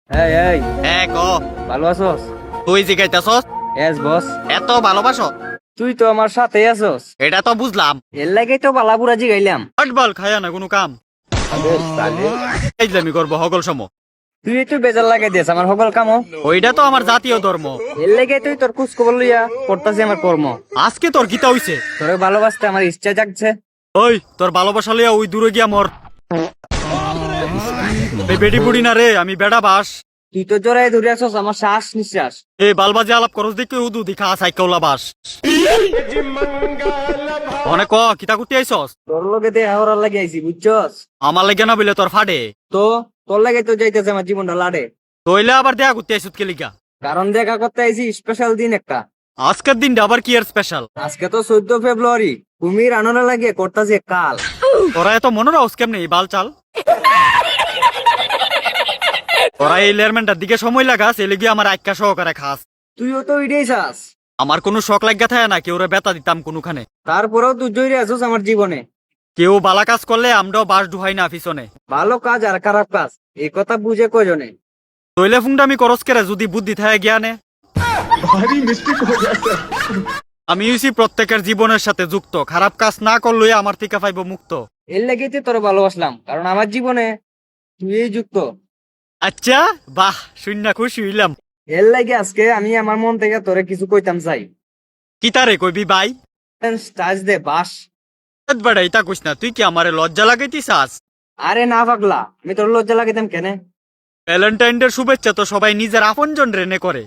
এই এই ক ভালো আছোস? তুই জিগাইতেছস এস বস। এত ভালোবাসো? তুই তো আমার সাথে আছোস, এটা তো বুঝলাম। এর লাগেই তো বালাপুরা জিগাইলাম। ফুটবল খায়া না কোনো কাম এইজলামি করবো হগল সম। তুই তো বেজার লাগাই দিয়েছ আমার সকল কামও। ওইটা তো আমার জাতীয় ধর্ম। এর লাগেই তুই তোর খোঁজ খবর লইয়া করতাছি আমার কর্ম। আজকে তোর গীতা হইছে। তোরে ভালোবাসতে আমার ইচ্ছা জাগছে। ওই তোর ভালোবাসা লইয়া ওই দূরে গিয়া মর। এই বেডি বুড়ি না রে, আমি বেড়া বাস। তুই তো জোরাই ধরে আছোস আমার শ্বাস নিঃশ্বাস। এই বালবাজি আলাপ করস দেখে উদু দেখা সাইকেলা বাস। অনেক কিতা করতে আইসস? তোর লগে দেয়া হওয়ার লাগে আইছি বুঝছস। আমার লাগে না বলে তোর ফাডে। তো তোর লাগে তো যাইতেছে আমার জীবনটা লাড়ে। তইলে আবার দেখা করতে আইসত কে লিগা? কারণ দেখা করতে আইছি স্পেশাল দিন একটা। আজকের দিনটা আবার কি এর স্পেশাল? আজকে তো 14 ফেব্রুয়ারি, কুমির আনন্দ লাগে করতাছি কাল। তোরা এত মনে রাখস কেমনে এই বাল চাল? তোরা এই লেয়ারমেন্টার দিকে সময় লাগাস, এলে গিয়ে আমার আজ্ঞা সহকারে খাস। তুইও তো ওইটাই চাস। আমার কোনো শখ লাগা থাকে না কেউ বেতা দিতাম কোনখানে। তারপরেও তুই জয়রে আছোস আমার জীবনে। কেউ বালা কাজ করলে আমরাও বাস ডুহাই না পিছনে। ভালো কাজ আর খারাপ কাজ এই কথা বুঝে কয়জনে। তইলে ফুংডামি করস কেরে যদি বুদ্ধি থাকে জ্ঞানে। আমি হইছি প্রত্যেকের জীবনের সাথে যুক্ত, খারাপ কাজ না করলে আমার থেকে পাইব মুক্ত। এর লেগেই তো তোরে ভালোবাসলাম, কারণ আমার জীবনে তুই যুক্ত। আচ্ছা বাহ, শূন্য খুশি হইলাম। এর লাগে আজকে আমি আমার মন থেকে তোরে কিছু কইতাম চাই। কিতারে কইবি ভাই? টাচ দে বাস। বেড়া ইতা কইস না, তুই কি আমারে লজ্জা লাগাইতি চাস? আরে না পাগলা, আমি তোর লজ্জা লাগাইতাম কেনে? ভ্যালেন্টাইন ডের শুভেচ্ছা তো সবাই নিজের আপনজন রেনে করে।